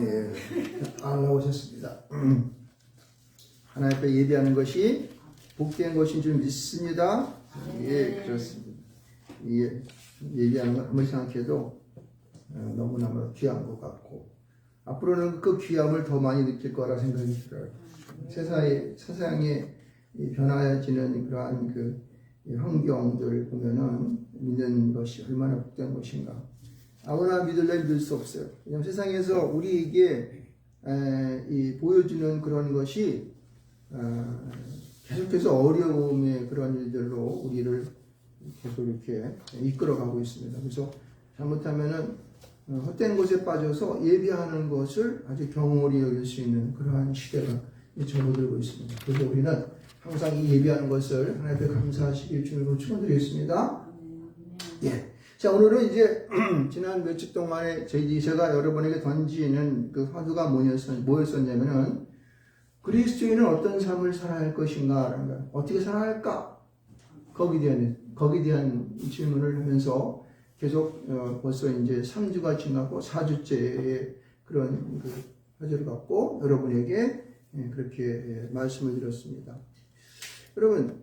예, 나오셨습니다. 하나님 앞에 예배하는 것이 복된 것인 줄 믿습니다. 예, 그렇습니다. 예, 예배하는 걸 아무리 생각해도 너무나 귀한 것 같고 앞으로는 그 귀함을 더 많이 느낄 거라 생각이 들어요. 세상에 변화해지는 그러한 그 환경들을 보면은 믿는 것이 얼마나 복된 것인가. 아무나 믿을래 믿을 수 없어요. 왜냐하면 세상에서 우리에게 보여주는 그런 것이 계속해서 어려움의 그런 일들로 우리를 계속 이렇게 이끌어가고 있습니다. 그래서 잘못하면은 헛된 곳에 빠져서 예배하는 것을 아주 경홀히 여길 수 있는 그러한 시대가 접어들고 있습니다. 그래서 우리는 항상 이 예배하는 것을 하나님께 감사하시길 주님으로 축원드리겠습니다. 예. 자, 오늘은 이제 지난 며칠 동안에 제가 여러분에게 던지는 그 화두가 뭐였었냐면은 그리스도인은 어떤 삶을 살아야 할 것인가, 어떻게 살아야 할까? 거기에 대한 질문을 하면서 계속 벌써 이제 3주가 지나고 4주째의 그런 그 화제를 갖고 여러분에게 그렇게 말씀을 드렸습니다. 여러분,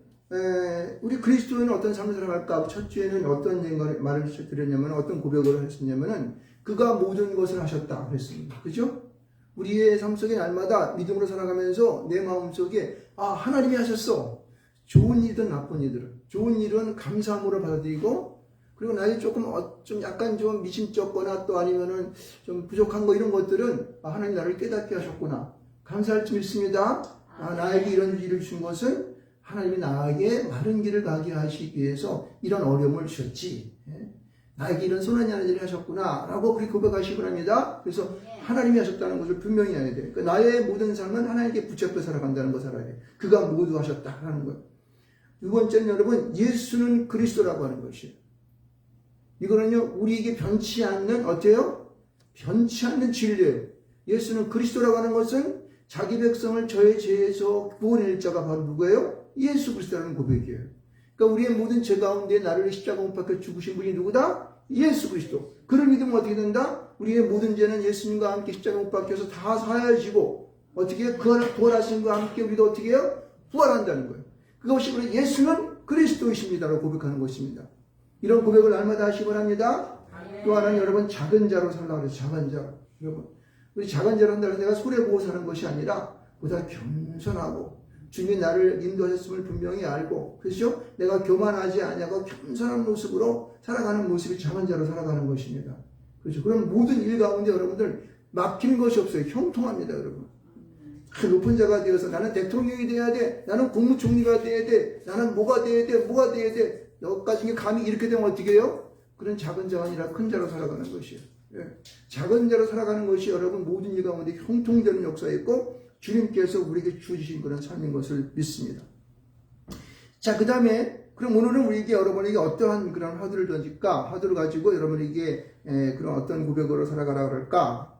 우리 그리스도인은 어떤 삶을 살아갈까? 첫 주에는 어떤 말을 드렸냐면, 어떤 고백을 했었냐면은, 그가 모든 것을 하셨다. 그랬습니다. 그죠? 우리의 삶 속에 날마다 믿음으로 살아가면서 내 마음 속에, 하나님이 하셨어. 좋은 일이든 나쁜 일들은. 좋은 일은 감사함으로 받아들이고, 그리고 나의 좀 약간 좀 미심쩍거나 또 아니면은 좀 부족한 거 이런 것들은, 하나님 나를 깨닫게 하셨구나. 감사할 줄 믿습니다. 나에게 이런 일을 준 것은 하나님이 나에게 바른 길을 가게 하시기 위해서 이런 어려움을 주셨지. 나에게 이런 손해냐는 일을 하셨구나 라고 그렇게 고백하시고 합니다. 그래서 하나님이 하셨다는 것을 분명히 해야 돼. 그러니까 나의 모든 삶은 하나님께 붙잡혀 살아간다는 것을 알아야 돼. 그가 모두 하셨다라는 것. 두 번째는 여러분, 예수는 그리스도라고 하는 것이에요. 이거는요, 우리에게 변치 않는, 어때요? 변치 않는 진리예요. 예수는 그리스도라고 하는 것은 자기 백성을 저의 죄에서 구원할 자가 바로 누구예요? 예수 그리스도라는 고백이에요. 그러니까 우리의 모든 죄 가운데 나를 십자가 못 박혀 죽으신 분이 누구다? 예수 그리스도. 그를 믿으면 어떻게 된다? 우리의 모든 죄는 예수님과 함께 십자가 못 박혀서 다 사해지고 어떻게 그를 부활하신과 함께 우리도 어떻게 해요? 부활한다는 거예요. 그것이 우리 예수는 그리스도이십니다라고 고백하는 것입니다. 이런 고백을 날마다 하시기 바랍니다. 또 하나는 여러분 작은 자로 살라고 그래요. 작은 자. 여러분 우리 작은 자로 한다고 해서 내가 손해보고 사는 것이 아니라 보다 겸손하고 주님이 나를 인도하셨음을 분명히 알고, 그렇죠? 내가 교만하지 아니하고 겸손한 모습으로 살아가는 모습이 작은 자로 살아가는 것입니다. 그렇죠? 그럼 모든 일 가운데 여러분들 막히는 것이 없어요. 형통합니다, 여러분. 그 높은 자가 되어서 나는 대통령이 돼야 돼, 나는 국무총리가 돼야 돼, 나는 뭐가 돼야 돼, 뭐가 돼야 돼, 여기까지 감히 이렇게 되면 어떻게 해요? 그런 작은 자가 아니라 큰 자로 살아가는 것이에요. 예. 작은 자로 살아가는 것이 여러분 모든 일 가운데 형통되는 역사에 있고 주님께서 우리에게 주신 그런 삶인 것을 믿습니다. 자, 그 다음에 그럼 오늘은 우리에게 여러분에게 어떠한 그런 화두를 던질까? 화두를 가지고 여러분에게 그런 어떤 고백으로 살아가라 그럴까?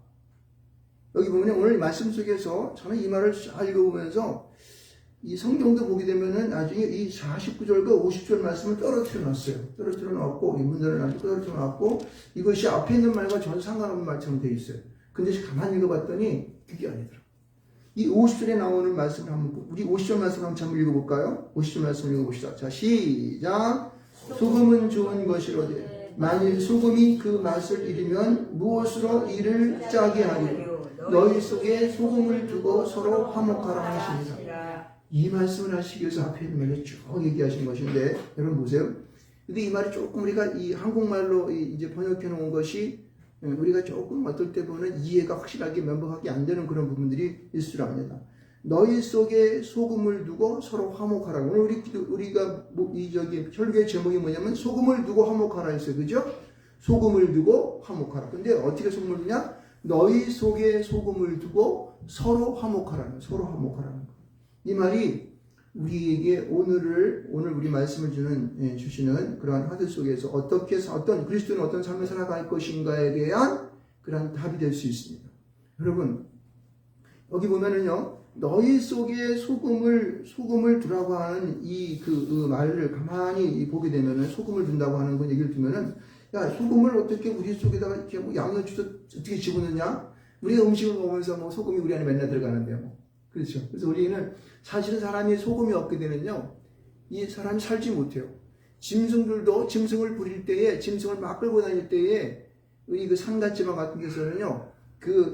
여기 보면 오늘 말씀 속에서 저는 이 말을 잘 읽어보면서 이 성경도 보게 되면은 나중에 이 49절과 50절 말씀을 떨어뜨려 놨어요. 떨어뜨려 놨고, 이 문제를 나중에 떨어뜨려 놨고, 이것이 앞에 있는 말과 전혀 상관없는 말처럼 되어 있어요. 근데 가만히 읽어봤더니 그게 아니더라고요. 이 50절에 나오는 말씀을 한번, 우리 50절 말씀을 한번 읽어볼까요? 50절 말씀을 읽어봅시다. 자, 시작. 소금은 좋은 것이로되 만일 소금이 그 맛을 잃으면 무엇으로 이를 짜게 하리요? 너희 속에 소금을 두고 서로 화목하라 하십니다. 이 말씀을 하시기 위해서 앞에 있는 말을 쭉 얘기하신 것인데, 여러분 보세요. 근데 이 말이 조금 우리가 이 한국말로 이제 번역해 놓은 것이 우리가 조금 어떨 때 보면 이해가 확실하게 명백하게 안 되는 그런 부분들이 있을 줄 압니다. 너희 속에 소금을 두고 서로 화목하라. 오늘 우리가 설교의 제목이 뭐냐면 소금을 두고 화목하라 했어요. 그죠? 소금을 두고 화목하라. 근데 어떻게 소금을 두냐? 너희 속에 소금을 두고 서로 화목하라는, 서로 화목하라는 거. 이 말이 우리에게 오늘 우리 말씀을 주시는 그러한 화두 속에서 어떤 그리스도는 어떤 삶을 살아갈 것인가에 대한 그러한 답이 될 수 있습니다. 여러분, 여기 보면은요, 너희 속에 소금을 두라고 하는 그 말을 가만히 보게 되면은 소금을 둔다고 하는 건 얘기를 두면은, 야, 소금을 어떻게 우리 속에다가 이렇게 양념주도 어떻게 집어넣냐? 우리가 음식을 먹으면서 뭐 소금이 우리 안에 맨날 들어가는데요. 뭐. 그렇죠. 그래서 우리는 사실은 사람이 소금이 없게 되면요, 이 사람이 살지 못해요. 짐승들도 짐승을 부릴 때에, 짐승을 막 끌고 다닐 때에, 우리 그 산간지방 같은 데서는요,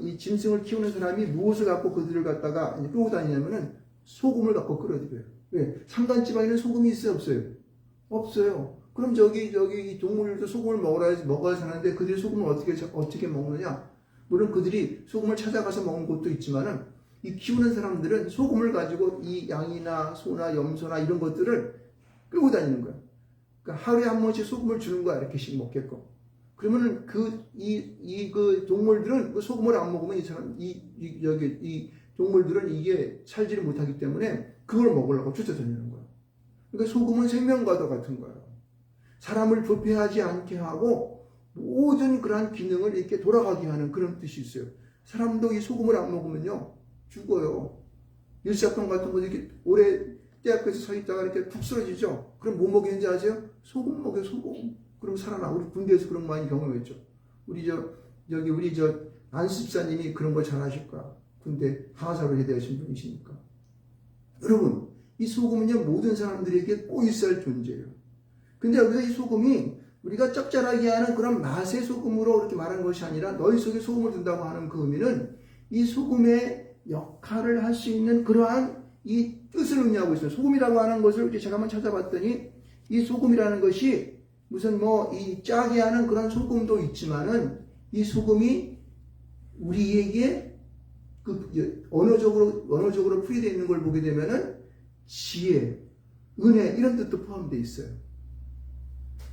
이 짐승을 키우는 사람이 무엇을 갖고 그들을 갖다가 끌고 다니냐면은 소금을 갖고 끌어들여요. 왜? 산간지방에는 소금이 있어요, 없어요? 없어요. 그럼 저기 이 동물들도 소금을 먹어야 사는데 그들이 소금을 어떻게 먹느냐? 물론 그들이 소금을 찾아가서 먹는 곳도 있지만은 이 키우는 사람들은 소금을 가지고 이 양이나 소나 염소나 이런 것들을 끌고 다니는 거야. 그러니까 하루에 한 번씩 소금을 주는 거야, 이렇게씩 먹게끔. 그러면은 그 동물들은 그 소금을 안 먹으면 이 동물들은 이게 살지를 못하기 때문에 그걸 먹으려고 쫓아다니는 거야. 그러니까 소금은 생명과도 같은 거야. 사람을 부패하지 않게 하고 모든 그러한 기능을 이렇게 돌아가게 하는 그런 뜻이 있어요. 사람도 이 소금을 안 먹으면요, 죽어요. 일사병 같은 거 이렇게 오래 대학교에서 서 있다가 이렇게 푹 쓰러지죠. 그럼 뭐 먹이는지 아세요? 소금 먹여요, 소금. 그럼 살아나. 우리 군대에서 그런 거 많이 경험했죠. 우리 안습사님이 그런 걸 잘 아실 거야. 군대 하사로 제대하신 분이시니까. 여러분, 이 소금은요, 모든 사람들에게 꼭 있어야 할 존재예요. 근데 여기서 이 소금이 우리가 짭짤하게 하는 그런 맛의 소금으로 이렇게 말하는 것이 아니라 너희 속에 소금을 둔다고 하는 그 의미는 이 소금의 역할을 할 수 있는 그러한 이 뜻을 의미하고 있어요. 소금이라고 하는 것을 이렇게 제가 한번 찾아봤더니 이 소금이라는 것이 무슨 이 짜게 하는 그런 소금도 있지만은 이 소금이 우리에게 언어적으로 풀이되어 있는 걸 보게 되면은 지혜, 은혜 이런 뜻도 포함되어 있어요.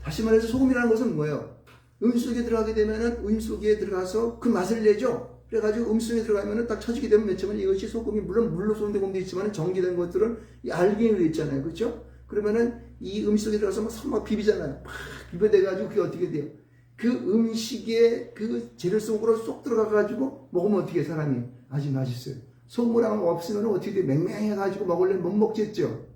다시 말해서 소금이라는 것은 뭐예요? 음 속에 들어가게 되면은 음 속에 들어가서 그 맛을 내죠. 그래가지고 음 속에 들어가면은 딱 쳐지게 되면 맨 처음에 이것이 소금이 물론 물로 손대공도 있지만 정기된 것들은 이 알갱이로 있잖아요. 그렇죠? 그러면은 이 음식 속에 들어가서 막 비비잖아요. 막 비벼대가지고 그게 어떻게 돼요? 그 음식의 그 재료 속으로 쏙 들어가가지고 먹으면 어떻게 해요? 사람이 아주 맛있어요. 소금을 없으면 어떻게 돼요? 맹맹해가지고 먹으려면 못 먹겠죠.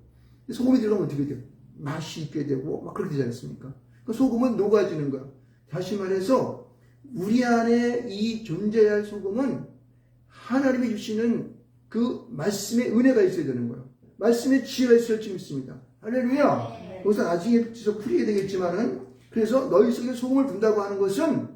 소금이 들어가면 어떻게 돼요? 맛이 있게 되고 막 그렇게 되지 않습니까? 그 소금은 녹아지는 거야. 다시 말해서 우리 안에 이 존재할 소금은 하나님이 주시는 그 말씀의 은혜가 있어야 되는 거예요. 말씀의 지혜가 있어야 믿습니다. 할렐루야. 그것은 나중에 계속 풀이게 되겠지만은, 그래서 너희 속에 소금을 둔다고 하는 것은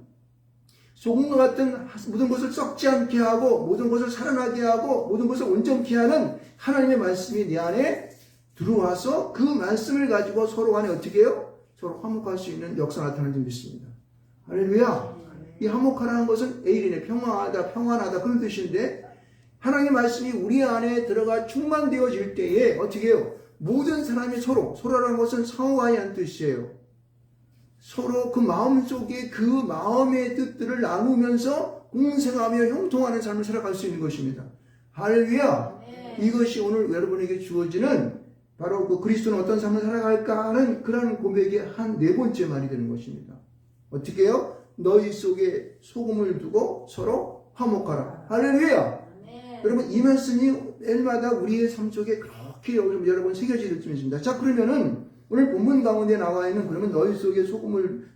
소금과 같은 모든 것을 썩지 않게 하고 모든 것을 살아나게 하고 모든 것을 온전케 하는 하나님의 말씀이 내 안에 들어와서 그 말씀을 가지고 서로 간에 어떻게 해요? 서로 화목할 수 있는 역사 나타나는 줄 믿습니다. 할렐루야. 이 화목하라는 것은 에이린의 평안하다 그런 뜻인데, 하나님의 말씀이 우리 안에 들어가 충만되어질 때에 어떻게 해요? 모든 사람이 서로라는 것은 상호간이라는 뜻이에요. 서로 그 마음 속에 그 마음의 뜻들을 나누면서 공생하며 형통하는 삶을 살아갈 수 있는 것입니다. 할렐루야. 이것이 오늘 여러분에게 주어지는 바로 그 그리스도는 어떤 삶을 살아갈까 하는 그런 고백의 한 네 번째 말이 되는 것입니다. 어떻게 해요? 너희 속에 소금을 두고 서로 화목하라. 할렐루야. 여러분, 이 말씀이 매일마다 우리의 삶 속에 그렇게 여러분 새겨질 줄입니다. 자, 그러면은 오늘 본문 가운데 나와 있는 그러면 너희 속에 소금을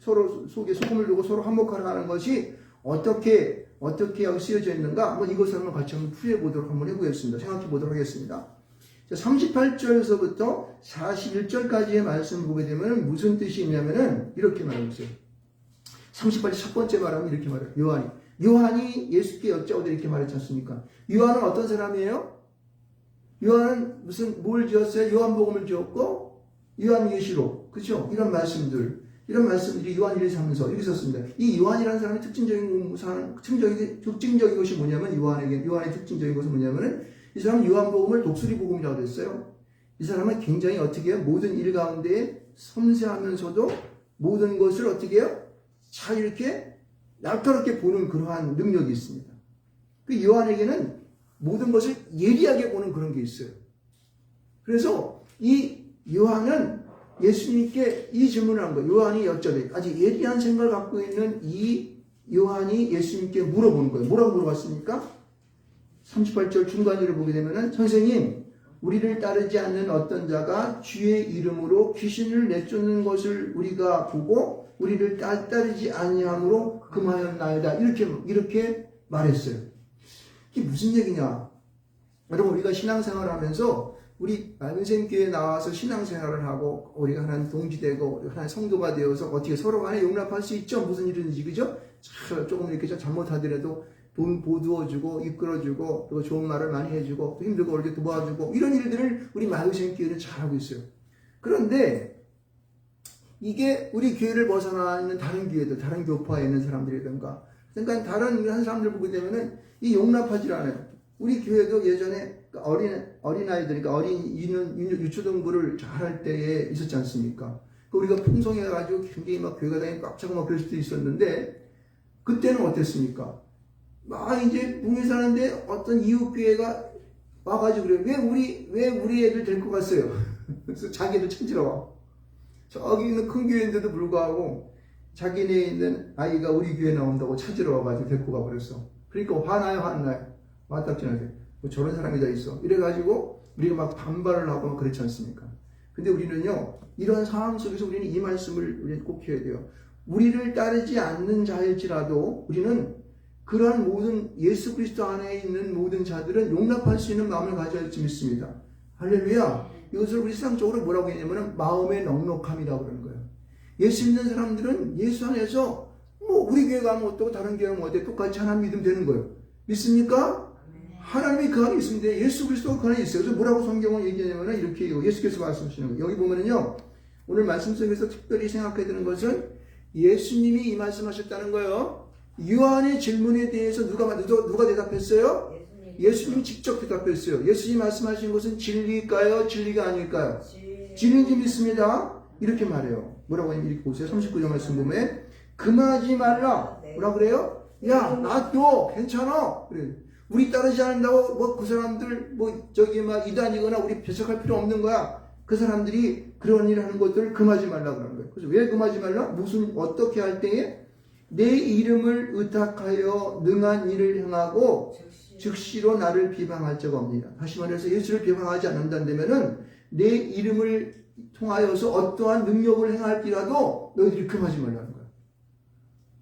두고 서로 화목하라 하는 것이 어떻게 쓰여져 있는가? 한번 이것을 한번 같이 한번 풀이해 보도록 한번 해보겠습니다. 생각해 보도록 하겠습니다. 자, 38절에서부터 41절까지의 말씀을 보게 되면 무슨 뜻이 있냐면은 이렇게 말하고 있어요. 38절 첫 번째 말하면 이렇게 말해요. 요한이 예수께 여짜오되 이렇게 말했지 않습니까? 요한은 어떤 사람이에요? 요한은 뭘 지었어요? 요한복음을 지었고 요한계시록, 그렇죠? 이런 말씀들이 요한 1, 3서 이렇게 썼습니다. 이 요한이라는 사람의 특징적인 것이 뭐냐면 요한의 특징적인 것은 뭐냐면은 이 사람은 요한복음을 독수리복음이라고 했어요. 이 사람은 굉장히 어떻게 해요? 모든 일 가운데 섬세하면서도 모든 것을 어떻게 해요? 잘 이렇게 날카롭게 보는 그러한 능력이 있습니다. 그 요한에게는 모든 것을 예리하게 보는 그런 게 있어요. 그래서 이 요한은 예수님께 이 질문을 한 거예요. 요한이 여쭤대 아주 예리한 생각을 갖고 있는 이 요한이 예수님께 물어보는 거예요. 뭐라고 물어봤습니까? 38절 중간으로 보게 되면은 선생님, 우리를 따르지 않는 어떤 자가 주의 이름으로 귀신을 내쫓는 것을 우리가 보고 우리를 따르지 아니함으로 금하였나이다. 이렇게 말했어요. 이게 무슨 얘기냐? 여러분, 우리가 신앙생활을 하면서 우리 맑은샘교회에 나와서 신앙생활을 하고 우리가 하나님 동지되고 하나님 성도가 되어서 어떻게 서로 간에 용납할 수 있죠? 무슨 일인지, 그죠? 조금 이렇게 잘못하더라도 돈 보두어주고 이끌어주고 또 좋은 말을 많이 해주고 또 힘들고 어릴 때 도와주고 이런 일들을 우리 맑은샘교회는 잘하고 있어요. 그런데 이게 우리 교회를 벗어나 있는 다른 교회들, 다른 교파에 있는 사람들이든가 그러니까 다른 한 사람들 보게 되면은 이 용납하지 않아요. 우리 교회도 예전에 어린아이들, 그러니까 유초등부를 잘할 때에 있었지 않습니까? 우리가 풍성해가지고 굉장히 막 교회가 다니고 꽉 차고 막 그럴 수도 있었는데, 그때는 어땠습니까? 막 이제 북에 사는데 어떤 이웃교회가 와가지고 그래. 왜 우리 애들 데리고 갔어요? 그래서 자기들 찾으러 와. 저기 있는 큰 교회인데도 불구하고 자기네 있는 아이가 우리 교회 나온다고 찾으러 와가지고 데리고 가버렸어. 그러니까 화나요. 맞닥지나게. 뭐 저런 사람이 다 있어. 이래가지고 우리가 막 반발을 하고 막 그렇지 않습니까? 근데 우리는요, 이런 상황 속에서 우리는 이 말씀을 우리는 꼭 해야 돼요. 우리를 따르지 않는 자일지라도 우리는 그러한 모든 예수 그리스도 안에 있는 모든 자들은 용납할 수 있는 마음을 가져야 할 줄 믿습니다. 할렐루야. 이것을 우리 세상적으로 뭐라고 했냐면 마음의 넉넉함이라고 그러는 거예요. 예수 믿는 사람들은 예수 안에서 뭐 우리 교회 가면 어떻고 다른 교회 가면 어때 똑같이 하나님 믿으면 되는 거예요. 믿습니까? 하나님이 그 안에 있습니다. 예수 그리스도가 그 안에 있어요. 그래서 뭐라고 성경은 얘기하냐면 이렇게 예수께서 말씀하시는 거예요. 여기 보면은요, 오늘 말씀 속에서 특별히 생각해야 되는 것은 예수님이 이 말씀하셨다는 거예요. 요한의 질문에 대해서 누가 대답했어요? 예수님이 직접 대답했어요. 예수님이 말씀하신 것은 진리일까요? 진리가 아닐까요? 진리인지 믿습니다. 이렇게 말해요. 뭐라고 하냐면 이렇게 보세요. 39절 말씀 보면 금하지 말라. 뭐라 그래요? 야, 놔둬. 괜찮아. 그래. 우리 따르지 않는다고 뭐 그 사람들 막 이단이거나 우리 배척할 필요 없는 거야. 그 사람들이 그런 일을 하는 것들을 금하지 말라 그러는 거예요. 그래서 왜 금하지 말라? 어떻게 할 때에 내 이름을 의탁하여 능한 일을 행하고 즉시로 나를 비방할 자가 없느니라. 다시 말해서 예수를 비방하지 않는다면은 내 이름을 통하여서 어떠한 능력을 행할지라도 너희들이 금하지 말라는 거예요.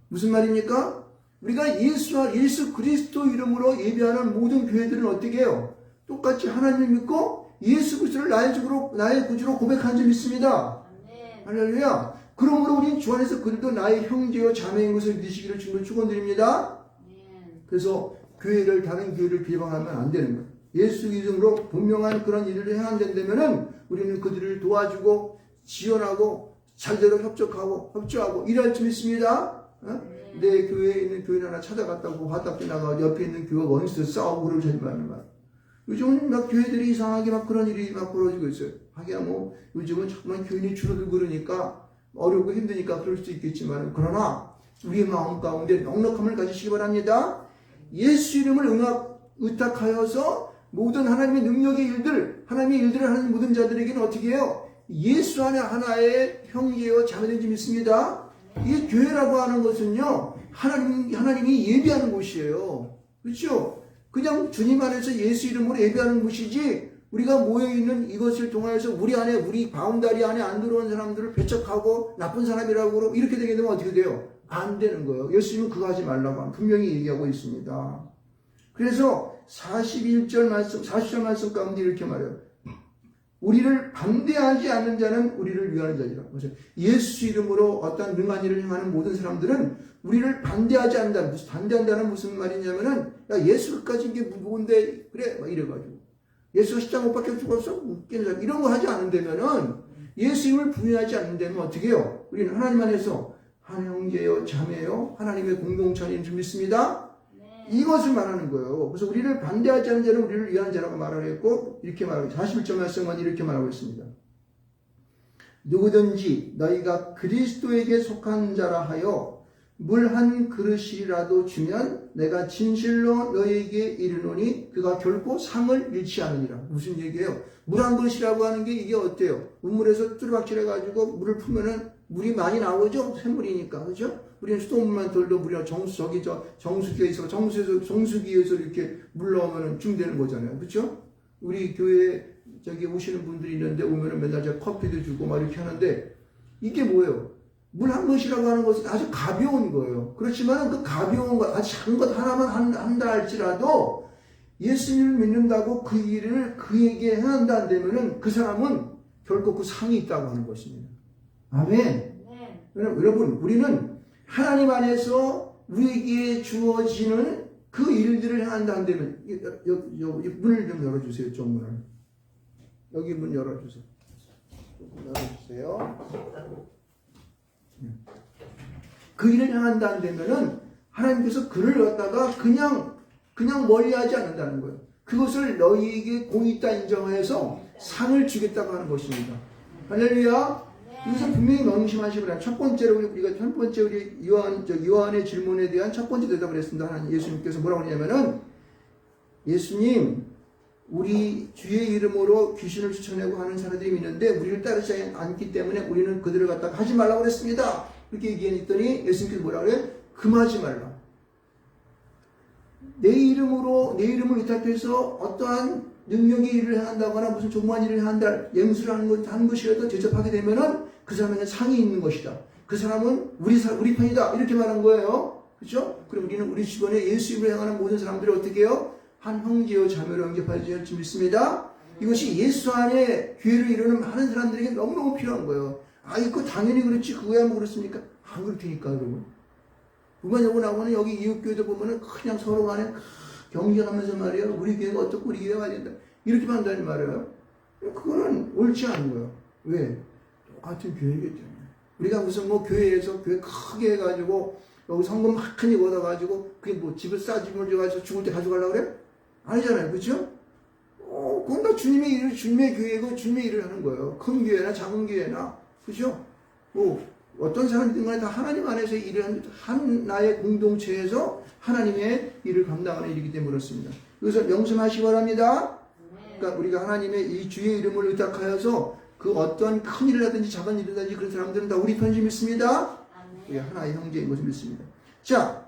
무슨 말입니까? 우리가 예수 그리스도 이름으로 예배하는 모든 교회들은 어떻게 해요? 똑같이 하나님을 믿고 예수 그리스도를 나의 구주로 고백한 줄 믿습니다. 할렐루야. 그러므로 우리는 주 안에서 그들도 나의 형제요 자매인 것을 믿으시기를 주님을 축원드립니다. 그래서 다른 교회를 비방하면 안 되는 거예요. 예수 이름으로 분명한 그런 일을 행한다면은 우리는 그들을 도와주고 지원하고 잘대로 협조하고 일할 줄 믿습니다. 내 교회에 있는 교인 하나 찾아갔다고 화답게 나가 옆에 있는 교회가 원수들 싸우고 그러지 말는 거야. 요즘은 막 교회들이 이상하게 막 그런 일이 막 벌어지고 있어요. 하기야 뭐 요즘은 정말 교인이 줄어들고 그러니까 어렵고 힘드니까 그럴 수도 있겠지만 그러나 우리의 마음 가운데 넉넉함을 가지시기 바랍니다. 예수 이름을 의탁하여서 모든 하나님의 능력의 일들, 하나님의 일들을 하는 모든 자들에게는 어떻게 해요? 예수 안에 하나의 형제요 자매인지 믿습니다. 이 교회라고 하는 것은요, 하나님이 예배하는 곳이에요. 그렇죠? 그냥 주님 안에서 예수 이름으로 예배하는 곳이지, 우리가 모여있는 이것을 통해서 우리 바운다리 안에 안 들어온 사람들을 배척하고 나쁜 사람이라고 그러고 이렇게 되게 되면 어떻게 돼요? 안 되는 거예요. 예수님은 그거 하지 말라고 분명히 얘기하고 있습니다. 그래서 40절 말씀 가운데 이렇게 말해요. 우리를 반대하지 않는 자는 우리를 위하는 자니라. 예수 이름으로 어떤 능한 일을 행하는 모든 사람들은 우리를 반대하지 않는다. 반대한다는 무슨 말이냐면은, 야, 예수 끝까지 이게 무거운데, 그래, 막 이래가지고. 예수가 십자가 못 박혀 죽었어? 웃기는 사람. 이런 거 하지 않는다면은, 예수 이름을 부인하지 않는다면 어떻게 해요? 우리는 하나님 안에서 한 형제요, 자매요, 하나님의 공동체인 줄 믿습니다. 이것을 말하는 거예요. 그래서 우리를 반대하지 않는 자는 우리를 위하는 자라고 말을 했고, 이렇게 말하고, 41절 말씀은 이렇게 말하고 있습니다. 누구든지 너희가 그리스도에게 속한 자라 하여 물 한 그릇이라도 주면 내가 진실로 너희에게 이르노니 그가 결코 상을 잃지 않으리라. 무슨 얘기예요? 물 한 그릇이라고 하는 게 이게 어때요? 우물에서 뚜루박질해가지고 물을 풀면은 물이 많이 나오죠? 샘물이니까. 그죠? 우리는 수돗물만 돌도 물이 정수기에 있어. 정수기에서 이렇게 물 넣으면 중되는 거잖아요. 그죠? 우리 교회에 오시는 분들이 있는데 오면은 맨날 제가 커피도 주고 막 이렇게 하는데 이게 뭐예요? 물 한 것이라고 하는 것은 아주 가벼운 거예요. 그렇지만 그 가벼운 것, 아주 작은 것 하나만 한다 할지라도 예수님을 믿는다고 그 일을 그에게 행한다 안 되면은 그 사람은 결코 그 상이 있다고 하는 것입니다. 아멘. 여러분, 우리는 하나님 안에서 우리에게 주어지는 그 일들을 행한다 안 되면, 문을 좀 열어주세요, 쪽 문을. 여기 문 열어주세요. 문 열어주세요. 그 일을 행한다 안 되면은 하나님께서 그를 갖다가 그냥 멀리하지 않는다는 거예요. 그것을 너희에게 공이 있다 인정하여서 상을 주겠다고 하는 것입니다. 할렐루야. 이것은 분명히 명심하시고요. 첫 번째로 우리 요한의 질문에 대한 첫 번째 대답을 했습니다. 예수님께서 뭐라고 하냐면은, 예수님, 우리 주의 이름으로 귀신을 쫓아내고 하는 사람들이 있는데 우리를 따르지 않기 때문에 우리는 그들을 갖다가 하지 말라고 그랬습니다. 그렇게 얘기했더니 예수님께서 뭐라고 그래요? 금하지 말라. 내 이름을 위탁해서 어떠한 능력의 일을 한다거나 무슨 조그만 일을 한다, 예무술을 하는 것이라도 대접하게 되면은 그 사람에게 상이 있는 것이다. 그 사람은 우리 편이다. 이렇게 말한 거예요. 그렇죠? 그럼 우리는 우리 주변에 예수 이름을 행하는 모든 사람들이 어떻게 해요? 한 형제요 자매로 영접할 줄 믿습니다. 이것이 예수 안에 교회를 이루는 많은 사람들에게 너무너무 필요한 거예요. 이거 당연히 그렇지. 그거야 뭐 그렇습니까? 안 그렇다니까, 여러분. 누가 여기 나오면 여기 이웃교회도 보면은 그냥 서로 간에 경쟁하면서 말이에요. 우리 교회가 어떻고 우리 교회가 된다. 이렇게만 한다는 말이에요. 그거는 옳지 않은 거예요. 왜? 똑같은 교회겠잖아요. 우리가 무슨 교회에서 교회 크게 해가지고 여기 성금 많이 얻어가지고 그게 집을 싸집을 줘가지고 죽을 때 가져가려고 그래? 아니잖아요. 그렇죠? 그건 다 주님의 교회고 주님의 일을 하는 거예요. 큰 교회나 작은 교회나. 그렇죠? 어떤 사람이든 간에 다 하나님 안에서 일을 하는 하나의 공동체에서 하나님의 일을 감당하는 일이기 때문에 그렇습니다. 그래서 명심하시기 바랍니다. 그러니까 우리가 하나님의 이 주의 이름을 의탁하여서 그 어떤 큰 일을 하든지 작은 일을 하든지 그런 사람들은 다 우리 편지 믿습니다. 우리 하나의 형제인 것을 믿습니다. 자,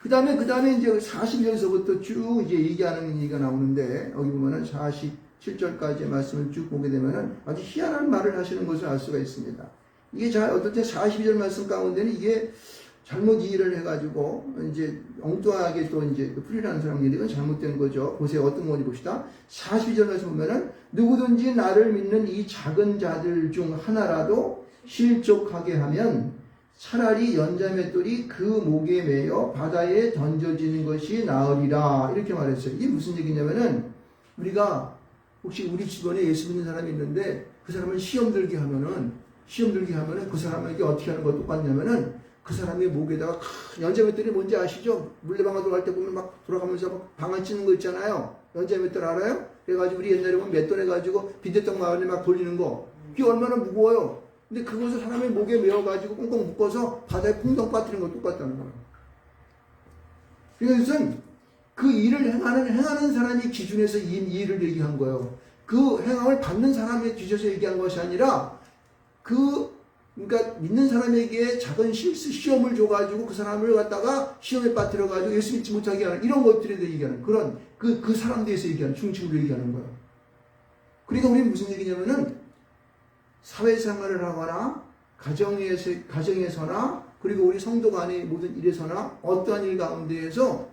그 다음에 이제 41절서부터 쭉 이제 얘기하는 얘기가 나오는데, 여기 보면은 47절까지의 말씀을 쭉 보게 되면은 아주 희한한 말을 하시는 것을 알 수가 있습니다. 이게 어떨 때 42절 말씀 가운데는 이게 잘못 이해를 해가지고 이제 엉뚱하게 또 이제 풀이라는 사람들이 이건 잘못된 거죠. 보세요. 어떤 건지 봅시다. 42절 말씀 보면은 누구든지 나를 믿는 이 작은 자들 중 하나라도 실족하게 하면 차라리 연자맷돌이 그 목에 매여 바다에 던져지는 것이 나으리라. 이렇게 말했어요. 이게 무슨 얘기냐면은 우리가 혹시 우리 주변에 예수 믿는 사람이 있는데 그 사람을 시험 들게 하면은 그 사람에게 어떻게 하는 거 똑같냐면은 그 사람의 목에다가 연자맷돌이 뭔지 아시죠? 물레방아 돌아갈 때 보면 막 돌아가면서 막 방아 찌는 거 있잖아요. 연자맷돌 알아요? 그래가지고 우리 옛날에 보면 맷돌 해가지고 빈대떡 마을에 막 돌리는 거. 그게 얼마나 무거워요. 근데 그것을 사람의 목에 메어가지고 꽁꽁 묶어서 바다에 풍덩 빠뜨리는 거 똑같다는 거예요. 그것은 그 일을 행하는 사람이 기준에서 이 일을 얘기한 거예요. 그 행함을 받는 사람의 기준에서 얘기한 것이 아니라 그러니까 믿는 사람에게 작은 시험을 줘가지고 그 사람을 갖다가 시험에 빠뜨려가지고 예수 믿지 못하게 하는 이런 것들에 대해 얘기하는 그런 그 사람 대해서 얘기하는 중심으로 얘기하는 거예요. 그러니까 우리는 무슨 얘기냐면은 사회생활을 하거나 가정에서나 그리고 우리 성도 간의 모든 일에서나 어떠한 일 가운데에서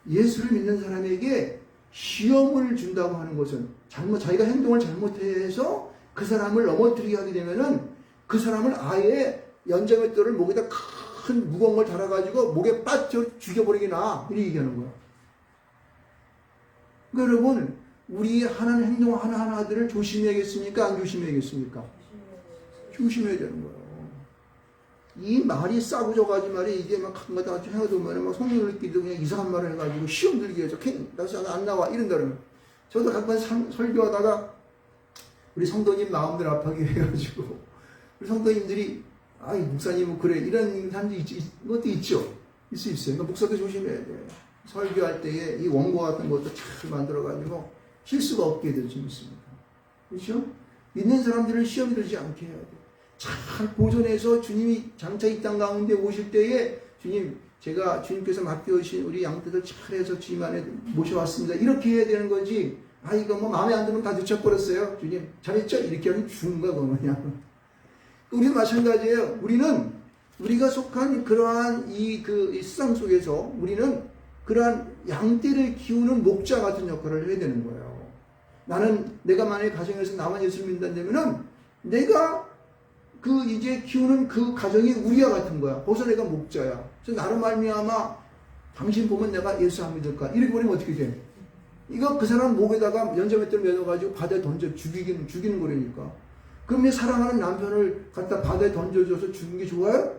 예수를 믿는 사람에게 시험을 준다고 하는 것은 자기가 행동을 잘못해서 그 사람을 넘어뜨리게 하게 되면은 그 사람을 아예 연자맷돌을 목에다 큰 무거운 걸 달아가지고 목에 빠져 죽여버리기나 이렇게 얘기하는 거야. 그러니까 여러분 우리 하는 행동 하나하나들을 조심해야겠습니까? 안 조심해야겠습니까? 조심해야 되는 거예요. 이 말이 싸구져가지고 말이 이게 막 한가다 해가지고 막 성령들끼리도 그냥 이상한 말을 해가지고 시험 들기 위해서 나서 안 나와 이런다는 거예요. 저도 한 번 설교하다가 우리 성도님 마음들 아파게 해가지고 우리 성도님들이 목사님은 그래 이런 사람도 것도 있죠. 있을 수 있어요. 그러니까 목사도 조심해야 돼. 설교할 때에 이 원고 같은 것도 잘 만들어가지고 실수가 없게 될 수 있습니다. 그렇죠? 믿는 사람들을 시험 들지 않게 해야 돼. 잘 보존해서 주님이 장차 이 땅 가운데 오실 때에 제가 주님께서 맡겨주신 우리 양떼들 잘해서 주님 안에 모셔왔습니다. 이렇게 해야 되는 거지. 이거 뭐 마음에 안 들면 다 늦춰버렸어요. 주님 잘했죠? 이렇게 하면 죽은 거야 그냥. 우리도 마찬가지예요. 우리가 속한 그러한 이 세상 속에서 우리는 그러한 양떼를 키우는 목자 같은 역할을 해야 되는 거예요. 나는 내가 만약에 가정에서 나만 예수를 믿는다면은 내가 그 이제 키우는 그 가정이 우리와 같은 거야. 거기서 내가 목자야. 그래서 나로 말미암아 당신 보면 내가 예수 안 믿을까? 이렇게 버리면 어떻게 돼? 이거 그 사람 목에다가 연자맷돌 매어가지고 바다에 던져 죽이는 거라니까. 그럼 내 사랑하는 남편을 갖다 바다에 던져줘서 죽는 게 좋아요?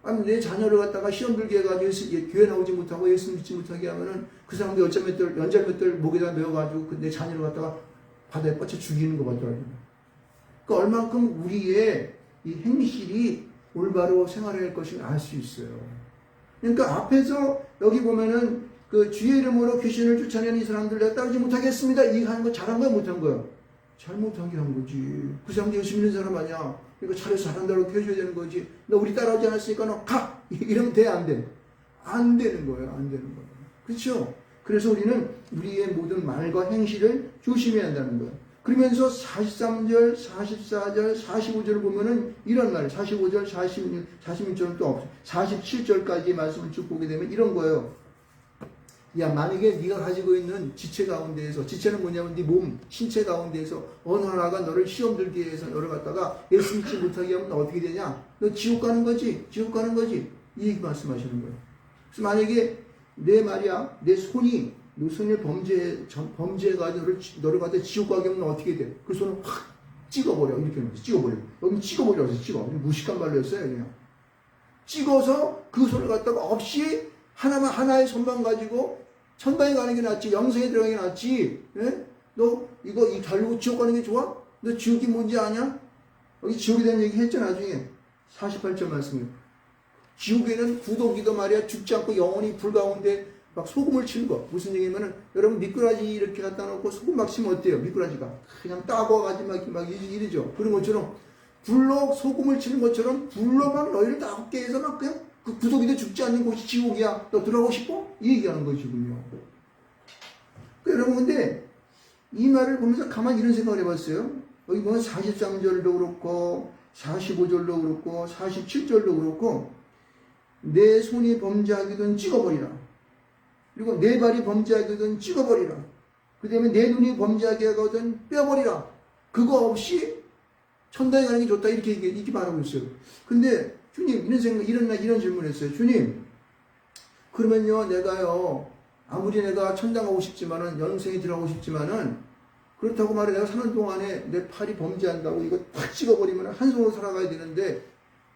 아니 내 자녀를 갖다가 시험 들게 해가지고 교회 나오지 못하고 예수 믿지 못하게 하면은 그 사람도 연자맷돌 목에다 매어가지고 내 자녀를 갖다가 바다에 뻗쳐 죽이는 거 같더라고요. 그러니까 얼만큼 우리의 이 행실이 올바로 생활할 것을 알 수 있어요. 그러니까 앞에서 여기 보면은 그 주의 이름으로 귀신을 쫓아내는 이 사람들 내가 따르지 못하겠습니다. 이 하는 거 잘한 거야 못한 거야? 잘못한 게 한 거지. 그 사람도 예수 믿는 사람 아니야. 그러니까 잘한다고 해줘야 되는 거지. 너 우리 따라오지 않았으니까 너 가! 이러면 돼? 안 돼? 안 되는 거예요. 안 되는 거예요. 그렇죠? 그래서 우리는 우리의 모든 말과 행실을 조심해야 한다는 거예요. 그러면서 43절, 44절, 45절을 보면은 이런 말, 45절, 46절은 또 없어요. 47절까지 말씀을 쭉 보게 되면 이런 거예요. 야, 만약에 네가 가지고 있는 지체 가운데에서, 지체는 뭐냐면 네 몸, 신체 가운데에서 어느 하나가 너를 시험 들게 해서 너를 갖다가 예수 믿지 못하게 하면 너 어떻게 되냐? 너 지옥 가는 거지? 지옥 가는 거지? 이 얘기 말씀하시는 거예요. 그래서 만약에 내 말이야, 내 손이 범죄해가지고 너를 갖다 지옥 가게 하면 어떻게 돼? 그 손을 확 찍어버려. 이렇게 하면 찍어버려. 여기 찍어버려. 찍어. 무식한 말로 했어요, 그냥. 찍어서 그 손을 갖다가 없이 하나의 손만 가지고 천당에 가는 게 낫지, 영생에 들어가는 게 낫지. 예? 너 이거 달고 지옥 가는 게 좋아? 너 지옥이 뭔지 아냐? 여기 지옥에 대한 얘기 했죠, 나중에. 48절 말씀이에요. 지옥에는 구더기도 말이야 죽지 않고 영원히 불 가운데 막 소금을 치는 거. 무슨 얘기냐면은 여러분 미꾸라지 이렇게 갖다 놓고 소금 막 치면 어때요? 미꾸라지가 그냥 따가워가지고 막 이러죠. 그런 것처럼 불로 소금을 치는 것처럼 불로 막 너희를 다 깨 해서 막 그냥 그 구더기도 죽지 않는 곳이 지옥이야. 너 들어가고 싶어? 이 얘기하는 거지군요. 그러니까 여러분 근데 이 말을 보면서 가만히 이런 생각을 해봤어요. 여기 보면 43절도 그렇고 45절도 그렇고 47절도 그렇고 내 손이 범죄하기든 찍어버리라. 그리고 내 발이 범죄하기든 찍어버리라. 그 다음에 내 눈이 범죄하게 하거든 빼버리라. 그거 없이 천당에 가는 게 좋다. 이렇게 말하고 있어요. 근데 주님 이런 질문을 했어요. 주님 그러면요 내가요 아무리 내가 천당 가고 싶지만은 영생에 들어가고 싶지만은 그렇다고 말해 내가 사는 동안에 내 팔이 범죄한다고 이거 탁 찍어버리면 한 손으로 살아가야 되는데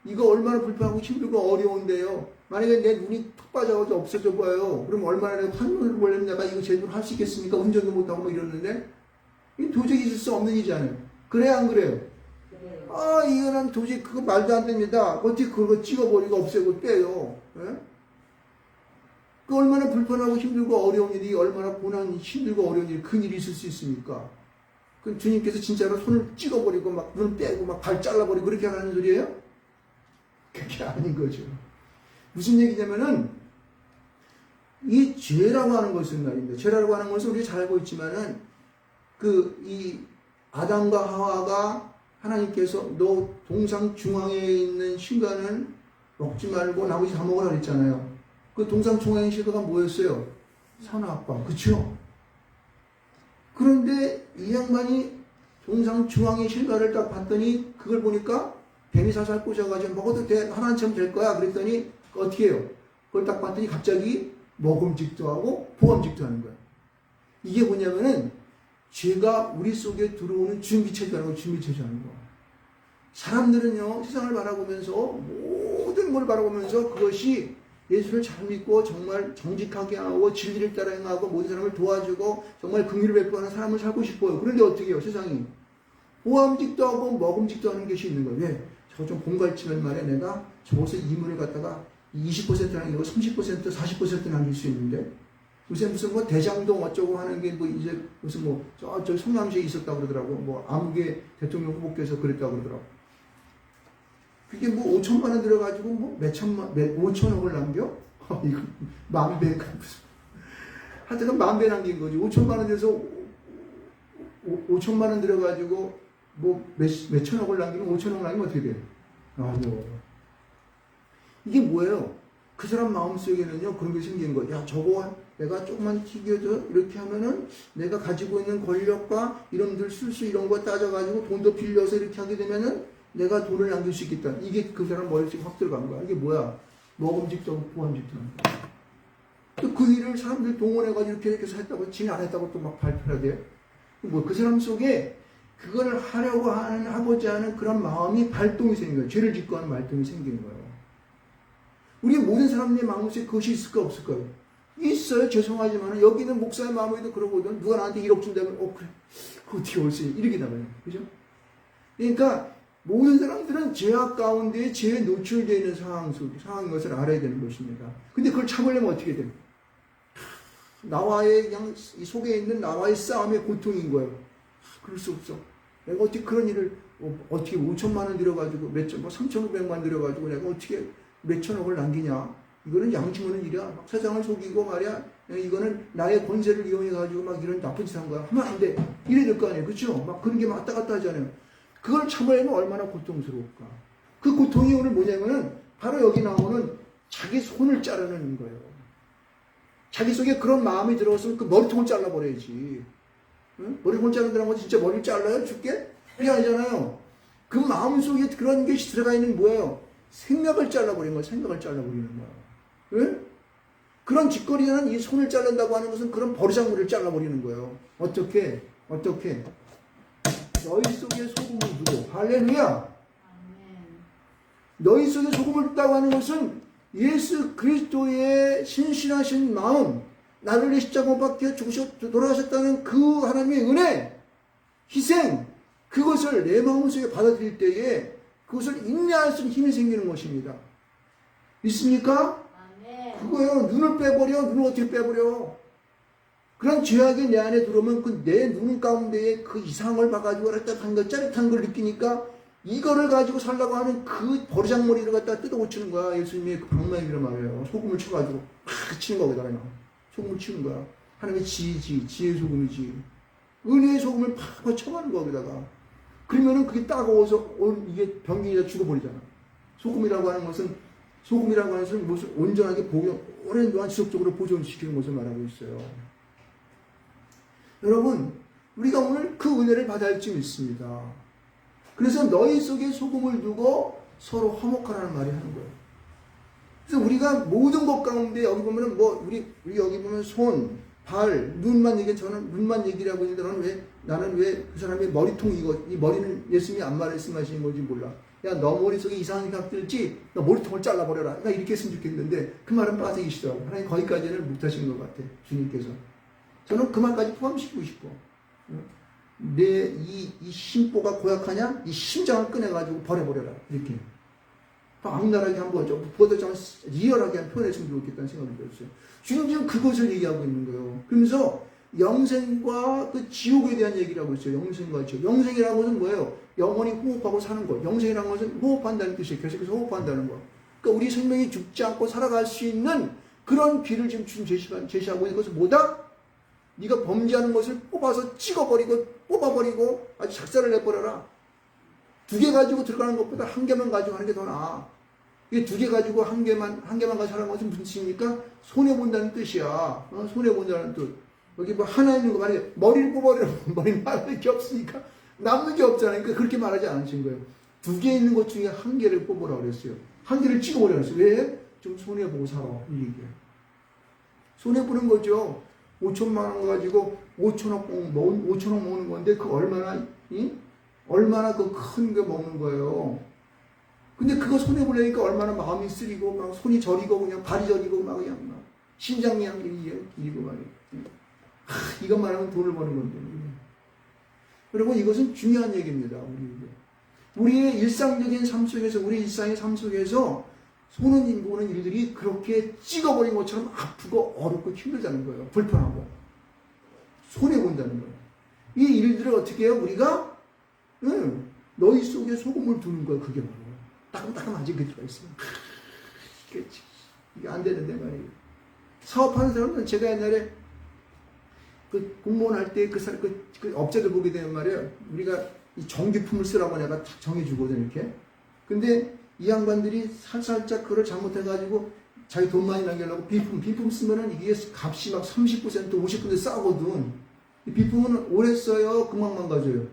이거 얼마나 불편하고 힘들고 어려운데요. 만약에 내 눈이 툭 빠져가지고 없어져 봐요. 그럼 얼마나 내가 판문을 보려면 내가 이거 제대로 할 수 있겠습니까? 운전도 못하고 뭐 이러는데 이 도저히 있을 수 없는 일이잖아요. 그래야 안 그래요? 아 이거는 도저히 그거 말도 안 됩니다. 어떻게 그거 찍어버리고 없애고 빼요. 예? 그 얼마나 불편하고 힘들고 어려운 일이 얼마나 고난 힘들고 어려운 일 큰 일이 있을 수 있습니까? 그 주님께서 진짜로 손을 찍어버리고 막 눈 빼고 막 발 잘라버리고 그렇게 하는 소리예요? 그게 아닌 거죠. 무슨 얘기냐면은 이 죄라고 하는 것은 말입니다. 죄라고 하는 것은 우리가 잘 알고 있지만은 이 아담과 하와가 하나님께서 너 동상 중앙에 있는 신간을 먹지 말고 나머지 다 먹으라 그랬잖아요. 그 동상 중앙의 신가가 뭐였어요? 선악과. 그쵸? 그런데 이 양반이 동상 중앙의 실과를 딱 봤더니 그걸 보니까 뱀이 살살 꽂아가지고 먹어도 돼. 하나님처럼 될 거야. 그랬더니 어떻게 해요? 그걸 딱 봤더니 갑자기 먹음직도 하고 보암직도 하는 거야. 이게 뭐냐면은 죄가 우리 속에 들어오는 준비체제라는 거, 준비체제라는 거. 사람들은요, 세상을 바라보면서, 모든 걸 바라보면서 그것이 예수를 잘 믿고 정말 정직하게 하고 진리를 따라 행하고 모든 사람을 도와주고 정말 긍휼을 베푸는 사람을 살고 싶어요. 그런데 어떻게 해요, 세상이? 보암직도 하고 먹음직도 하는 것이 있는 거예요. 왜? 저거 좀 공갈치면 말이야, 내가 저것에 이문을 갖다가 20% 남기고 30%, 40% 남길 수 있는데, 요새 무슨 뭐 대장동 어쩌고 하는 게 뭐 이제 무슨 뭐 저쪽 성남시에 있었다고 그러더라고. 뭐 아무개 대통령 후보께서 그랬다고 그러더라고. 그게 뭐 5천만 원 들어가지고 뭐 5천억을 남겨? 이거 만배가 무슨. 하여튼 만배 남긴 거지. 5천만 원 돼서 5천만 원 들어가지고 뭐 몇천억을 남기면 5천억 남기면 어떻게 돼? 아이고. 이게 뭐예요? 그 사람 마음속에는요, 그런 게 생긴 거예요. 야, 저거 내가 조금만 튀겨서 이렇게 하면은 내가 가지고 있는 권력과 이런들 술수 이런 거 따져가지고 돈도 빌려서 이렇게 하게 되면은 내가 돈을 남길 수 있겠다. 이게 그 사람 머릿속에 확 들어간 거야. 이게 뭐야? 먹음직도 보암직도. 또 그 일을 사람들 동원해가지고 이렇게 해서 했다고, 지는 안 했다고 또 막 발표해야 돼. 뭐 그 사람 속에 그걸 하고자 하는 그런 마음이 발동이 생긴 거예요. 죄를 짓고 하는 발동이 생기는 거예요. 우리 모든 사람들의 마음속에 그것이 있을까 없을까요? 있어요. 죄송하지만 여기는 목사의 마음에도 그러거든. 누가 나한테 1억 준다면 그래. 그거 어떻게 올 수 있니? 이렇게 나가요. 그죠? 그러니까 모든 사람들은 죄악 가운데 죄에 노출되어 있는 상황인 것을 알아야 되는 것입니다. 근데 그걸 참으려면 어떻게 돼요? 나와의 그냥 이 속에 있는 나와의 싸움의 고통인 거예요. 그럴 수 없어. 내가 어떻게 그런 일을 어떻게 5천만 원 들여가지고 뭐 3,500만 들여가지고 내가 어떻게 몇천억을 남기냐? 이거는 양심 없는 일이야. 막 세상을 속이고 말이야. 이거는 나의 권세를 이용해가지고 막 이런 나쁜 짓 한 거야. 하면 안 돼. 이래야 될 거 아니에요. 그렇죠? 막 그런 게 왔다 갔다 하잖아요. 그걸 참으려면 얼마나 고통스러울까. 그 고통이 오늘 뭐냐면은 바로 여기 나오는 자기 손을 자르는 거예요. 자기 속에 그런 마음이 들어왔으면 그 머리통을 잘라버려야지. 응? 머리통을 자른다는 건 진짜 머리를 잘라요? 죽게? 그게 아니잖아요. 그 마음 속에 그런 것이 들어가 있는 뭐예요? 생각을 잘라버리는 거예요. 생각을 잘라버리는 거예요. 응? 그런 짓거리는 이 손을 자른다고 하는 것은 그런 버르장물을 잘라버리는 거예요. 어떻게? 너희 속에 소금을 두고, 할렐루야! 너희 속에 소금을 둔다고 하는 것은 예수 그리스도의 신실하신 마음, 나를 위해 십자가 못 박혀 돌아가셨다는 그 하나님의 은혜, 희생, 그것을 내 마음속에 받아들일 때에 그것을 인내할 수 있는 힘이 생기는 것입니다. 믿습니까? 그거요. 눈을 빼버려. 눈을 어떻게 빼버려? 그런 죄악이 내 안에 들어오면 그 내 눈 가운데에 그 이상을 봐가지고 짜릿한 걸 느끼니까 이거를 가지고 살라고 하는 그 버르장머리를 갖다 뜯어고치는 거야. 예수님의 그 방망이를 말해요. 소금을 쳐가지고 막 치는 거거든. 소금을 치는 거야. 하나님의 지혜의 소금이지. 은혜의 소금을 팍 쳐가는 거기다가. 그러면은 그게 따가워서 이게 변기에 다 죽어버리잖아. 소금이라고 하는 것은 무슨 온전하게 오랜 동안 지속적으로 보존시키는 것을 말하고 있어요. 여러분, 우리가 오늘 그 은혜를 받아야 할지 믿습니다. 그래서 너희 속에 소금을 두고 서로 화목하라는 말이 하는 거예요. 그래서 우리가 모든 것 가운데 여기 보면은 우리 여기 보면 손, 발, 눈만 얘기, 저는 눈만 얘기를 하고 있는데 나는 왜 그 사람의 머리통이 이 머리는 예수님이 안 말씀하시는 건지 몰라. 야, 너 머릿속에 이상한 생각 들지? 너 머리통을 잘라버려라. 나 이렇게 했으면 좋겠는데 그 말은 빠지시더라고요. 하나님 거기까지는 못하신 것 같아. 주님께서. 저는 그 말까지 포함시키고 싶어. 내 이 심보가 고약하냐? 이 심장을 꺼내가지고 버려버려라. 이렇게. 악랄하게 한번 좀, 그보다 좀 리얼하게 한 표현했으면 좋겠다는 생각이 들었어요. 주님 지금 그것을 얘기하고 있는 거예요. 그러면서 영생과 그 지옥에 대한 얘기를 하고 있어요. 영생과 지옥. 영생이라는 것은 뭐예요? 영원히 호흡하고 사는 거. 영생이라는 것은 호흡한다는 뜻이에요. 계속해서 호흡한다는 거. 그러니까 우리 생명이 죽지 않고 살아갈 수 있는 그런 길을 지금 제시하고 있는 것은 뭐다? 네가 범죄하는 것을 뽑아서 뽑아버리고 아주 작살을 내버려라. 2개 가지고 들어가는 것보다 1개만 가지고 하는 게 더 나아. 이게 2개 가지고 1개만 가지고 하는 것은 무슨 뜻입니까? 손해본다는 뜻이야. 손해본다는 뜻. 여기 뭐 하나 있는 거 말이야. 머리를 뽑아버리면 머리는 하나밖에 없으니까 남는 게 없잖아요. 그러니까 그렇게 말하지 않으신 거예요. 2개 있는 것 중에 1개를 뽑으라고 그랬어요. 1개를 찍어버리라고 그랬어요. 왜? 좀 손해보고 살아. 이 얘기예요. 손해보는 거죠. 5천만 원 가지고 5천억 먹는 건데 그 얼마나 그 큰 게 먹는 거예요. 근데 그거 손해보려니까 얼마나 마음이 쓰리고 막 손이 저리고 그냥 발이 저리고 막 그냥 막 심장이 이리고 말이에요. 이것만 하면 돈을 버는 건데. 여러분 이것은 중요한 얘기입니다. 우리의 일상적인 삶 속에서 우리 일상의 삶 속에서 손은 보는 일들이 그렇게 찍어버린 것처럼 아프고 어렵고 힘들다는 거예요. 불편하고 손해본다는 거예요. 이 일들을 어떻게 해요? 우리가 너희 속에 소금을 두는 거야. 그게 바로 따끔따끔하지 그 들어가 있어요. 이게 안 되는데 말이에요. 사업하는 사람은 제가 옛날에 그 공무원 할 때 그 업체들 보게 되면 말이에요. 우리가 이 정기품을 쓰라고 내가 정해주거든 이렇게. 근데 이 양반들이 살짝 그걸 잘못해가지고 자기 돈 많이 남기려고 비품 쓰면은 이게 값이 막 30%, 50% 싸거든. 이 비품은 오래 써요? 금방 망가져요?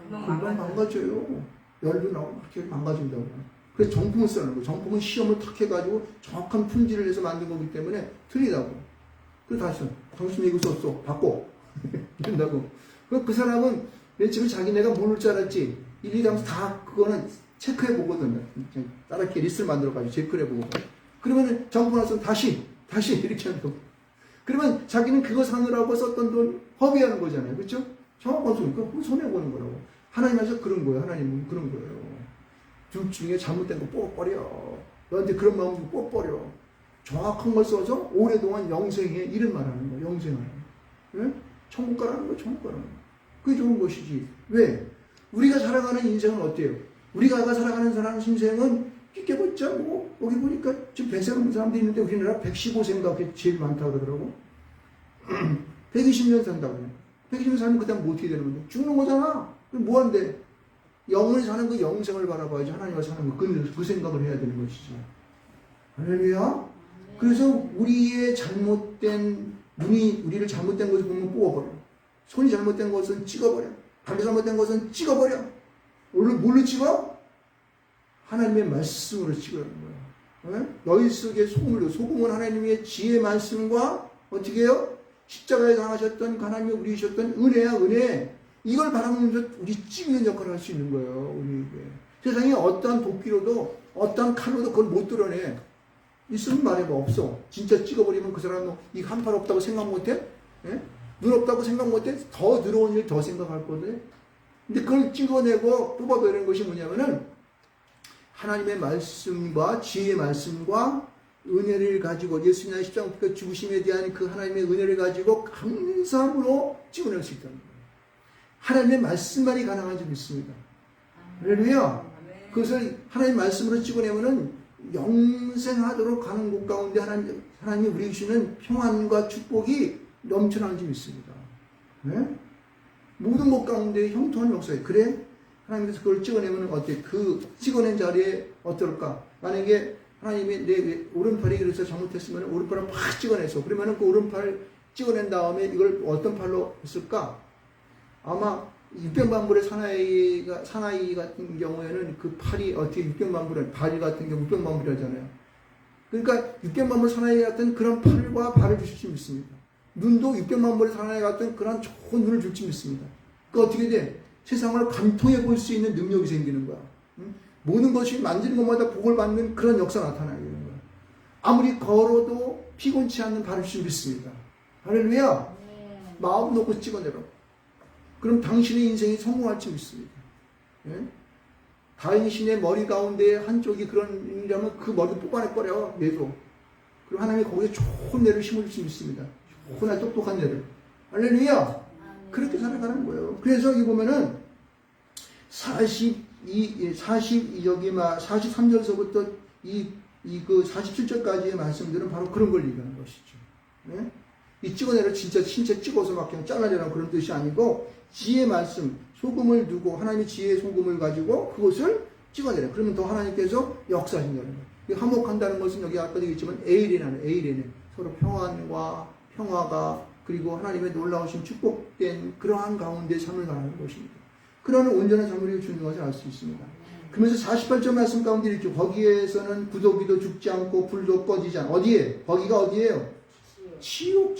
금방 망가져요. 열도 나고 막 이렇게 망가진다고. 그래서 정품을 쓰는 거예요. 정품은 시험을 탁 해가지고 정확한 품질을 해서 만든 거기 때문에 틀리다고. 그래서 다시, 당신 이거 썼어. 바꿔. 이런다고. 그 사람은 맨 처음에 자기네가 모를 줄 알았지. 일일이 하면서 다 그거는 체크해 보거든요. 따라 이렇게 리스트를 만들어가지고 체크를 해보고. 그러면 정품 나서 다시 이렇게 한다고. 그러면 자기는 그거 사느라고 썼던 돈 허비하는 거잖아요. 그렇죠? 정확한 소니까 손해보는 거라고. 하나님께서 그런 거예요. 하나님은 그런 거예요. 둘 중에 잘못된 거 뽑아버려. 너한테 그런 마음 주고 뽑아버려. 정확한 걸 써서 오랫동안 영생에 이런 말 하는 거야. 영생하는 거야. 예? 천국 가라는 거야. 천국 가라는 거야. 그게 좋은 것이지. 왜? 우리가 살아가는 인생은 어때요? 우리가 살아가는 사람 인생은 끼껴봤자 뭐 여기 보니까 지금 100세 넘는 사람도 있는데 우리나라 115세인가 그게 제일 많다고 그러더라고. 120년 산다고. 120년 살면 그 다음 뭐 어떻게 되는 건데? 죽는 거잖아. 그럼 뭐 한대? 영원히 사는 그 영생을 바라봐야지 하나님과 사는 거. 그 생각을 해야 되는 것이지. 할렐루야. 그래서 우리의 잘못된 우리를 잘못된 것을 보면 뽑아버려. 손이 잘못된 것은 찍어버려. 발이 잘못된 것은 찍어버려. 뭘로 찍어? 하나님의 말씀으로 찍으라는 거야. 네? 너희 속에 소금은 하나님의 지혜 말씀과 어떻게 해요? 십자가에 당하셨던 하나님이 우리 주셨던 은혜야 은혜. 이걸 바라보면서 우리 찍는 역할을 할 수 있는 거예요. 우리에게. 세상에 어떠한 도끼로도 어떠한 칼로도 그걸 못 드러내. 있으면 말해봐. 없어. 진짜 찍어버리면 그 사람은 이 한 팔 없다고 생각 못해? 예? 눈 없다고 생각 못해? 더 더러운 일 더 생각할 거거든. 근데 그걸 찍어내고 뽑아내는 것이 뭐냐면은 하나님의 말씀과 지혜의 말씀과 은혜를 가지고 예수님의 십자가 죽으심에 대한 그 하나님의 은혜를 가지고 감사함으로 찍어낼 수 있다는 거예요. 하나님의 말씀만이 가능한 줄 믿습니다. 할렐루야. 그것을 하나님의 말씀으로 찍어내면은 영생하도록 가는 곳 가운데 하나님이 우리 주시는 평안과 축복이 넘쳐나는 줄 믿습니다. 네? 모든 것 가운데 형통한 역사에 그래? 하나님께서 그걸 찍어내면 어때? 그 찍어낸 자리에 어떨까? 만약에 하나님이 내 오른팔이 그래서 잘못했으면 오른팔을 팍 찍어내서 그러면 그 오른팔 찍어낸 다음에 이걸 어떤 팔로 했을까? 아마 육병만불의 사나이 같은 경우에는 그 팔이 어떻게 육병만불의 발 같은 경우 육병만불이라잖아요. 그러니까 육병만불 사나이 같은 그런 팔과 발을 주실 수 있습니다. 눈도 육병만불의 사나이 같은 그런 좋은 눈을 줄 수 있습니다. 그 어떻게 돼? 세상을 관통해 볼 수 있는 능력이 생기는 거야. 응? 모든 것이 만지는 것마다 복을 받는 그런 역사가 나타나게 되는 거야. 아무리 걸어도 피곤치 않는 발을 줄 수 있습니다. 할렐루야. 마음 놓고 찍어내라. 그럼 당신의 인생이 성공할 수 있습니다. 예? 당신의 머리 가운데 한쪽이 그런 일이라면 그 머리 뽑아내버려, 얘도. 그리고 하나님이 거기에 좋은 내를 심을 수 있습니다. 좋은 똑똑한 내를. 할렐루야! 그렇게 살아가는 거예요. 그래서 여기 보면은 43절서부터 그 47절까지의 말씀들은 바로 그런 걸 얘기하는 것이죠. 예? 이 찍어내려 진짜 찍어서 막 그냥 잘라내라는 그런 뜻이 아니고 지혜의 말씀, 소금을 두고 하나님의 지혜의 소금을 가지고 그것을 찍어내라. 그러면 더 하나님께서 역사하신다는 거예요. 화목한다는 것은 여기 아까도 얘기했지만 에이레네. 서로 평화가 그리고 하나님의 놀라우신 축복된 그러한 가운데 삶을 가는 것입니다. 그러한 온전한 삶을 주는 것을 알 수 있습니다. 그러면서 48절 말씀 가운데 이렇게 거기에서는 구더기도 죽지 않고 불도 꺼지지 않아. 어디에? 거기가 어디예요? 지옥.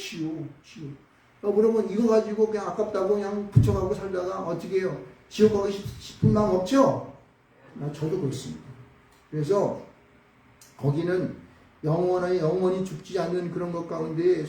그러면 이거 가지고 그냥 아깝다고 그냥 붙여가고 살다가 어떻게 해요? 지옥 가고 싶은 마음 없죠? 저도 그렇습니다. 그래서 거기는 영원히 죽지 않는 그런 것 가운데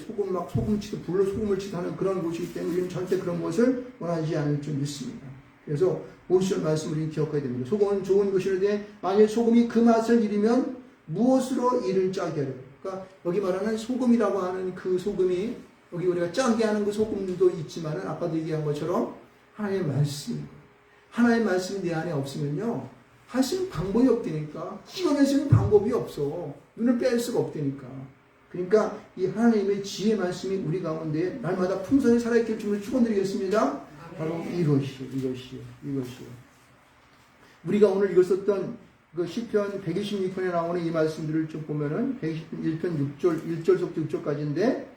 불로 소금을 치듯 하는 그런 곳이기 때문에 우리는 절대 그런 것을 원하지 않을 줄 믿습니다. 그래서 50절 말씀을 기억해야 됩니다. 소금은 좋은 것이라되 만일 소금이 그 맛을 잃으면 무엇으로 이를 짜게 하려. 그러니까 여기 말하는 소금이라고 하는 그 소금이 여기 우리가 짜게 하는 그 소금도 있지만 아까도 얘기한 것처럼 하나님의 말씀입니다. 하나님의 말씀이 내 안에 없으면요 할 수 있는 방법이 없다니까. 찍어낼 수 있는 방법이 없어. 눈을 뺄 수가 없다니까. 그러니까 이 하나님의 지혜 말씀이 우리 가운데 날마다 풍성히 살아있길 주님을 축원드리겠습니다. 바로 이것이요. 우리가 오늘 읽었었던 그 시편 126편에 나오는 이 말씀들을 쭉 보면은 121편 6절, 1절부터 6절까지인데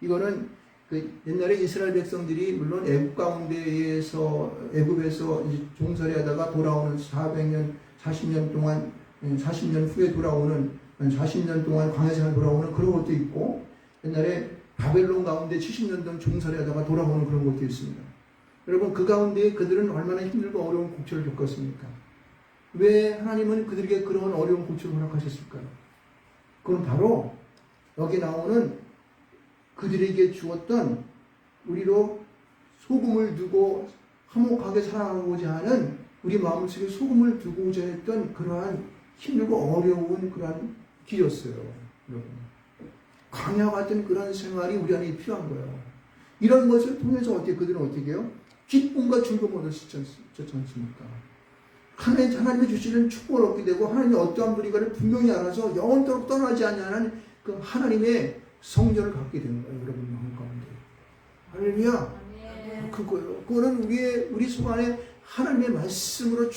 이거는 그 옛날에 이스라엘 백성들이 물론 애굽 가운데에서 애굽에서 종살이 하다가 돌아오는 400년, 40년 동안 40년 후에 돌아오는 40년 동안 광야생활 돌아오는 그런 것도 있고 옛날에 바벨론 가운데 70년 동안 종살이 하다가 돌아오는 그런 것도 있습니다. 여러분 그 가운데 그들은 얼마나 힘들고 어려운 곡절을 겪었습니까? 왜 하나님은 그들에게 그런 어려운 곡절을 허락하셨을까요? 그건 바로 여기 나오는 그들에게 주었던 우리로 소금을 두고 화목하게 살아가고자 하는 우리 마음속에 소금을 두고자 했던 그러한 힘들고 어려운 그러한 길이었어요. 여러분. 광야 같은 그런 생활이 우리 안에 필요한 거예요. 이런 것을 통해서 그들은 어떻게 해요? 기쁨과 즐거움을 얻었지 않습니까? 하나님이 주시는 축복을 얻게 되고 하나님이 어떠한 분인가를 분명히 알아서 영원토록 떠나지 않냐는 그 하나님의 성전을 갖게 되는 거예요. 여러분 마음 가운데. 할렐루야. 그거예요. 그거는 우리 속 안에 하나님의 말씀으로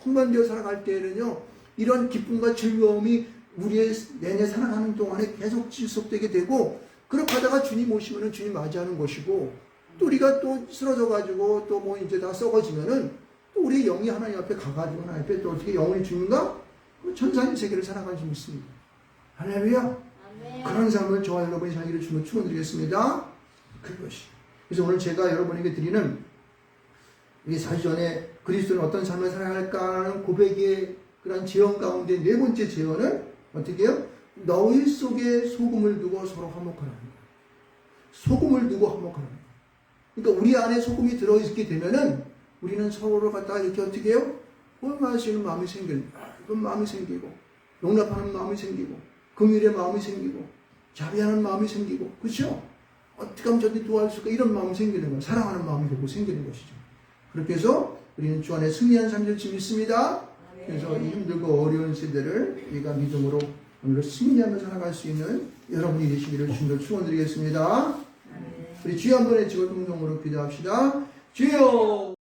충만되어 살아갈 때에는요. 이런 기쁨과 즐거움이 우리의 내내 살아가는 동안에 계속 지속되게 되고 그렇게 하다가 주님 오시면은 주님 맞이하는 것이고 또 우리가 또 쓰러져 가지고 또 뭐 이제 다 썩어지면은 또 우리 영이 하나님 앞에 가가지고 하나님 앞에 또 어떻게 영원히 죽는가? 천상의 세계를 살아갈 수 있습니다. 할렐루야. 그런 삶을 저와 여러분이 살기를 주로 축원드리겠습니다. 그것이. 그래서 오늘 제가 여러분에게 드리는 이 사전에 그리스도는 어떤 삶을 살아갈까라는 고백의 그런 재현 가운데 네 번째 재현은 어떻게 해요? 너희 속에 소금을 두고 서로 화목하라는 거예요. 소금을 두고 화목하라는 거예요. 그러니까 우리 안에 소금이 들어있게 되면은 우리는 서로를 갖다가 이렇게 어떻게 해요? 포용할 수 있는 마음이 그런 마음이 생기고, 용납하는 마음이 생기고, 긍휼의 마음이 생기고, 자비하는 마음이 생기고, 그렇죠? 어떻게 하면 저들이 도와줄 수 있을까? 이런 마음이 생기는 거예요. 사랑하는 마음이 되고 생기는 것이죠. 그렇게 해서 우리는 주 안에 승리한 삶을 믿습니다. 그래서 이 힘들고 어려운 시대를 우리가 믿음으로 오늘 승리하며 살아갈 수 있는 여러분이 되시기를 주님을 축원드리겠습니다. 우리 주여 한번 외치고 동동으로 기도합시다. 주여!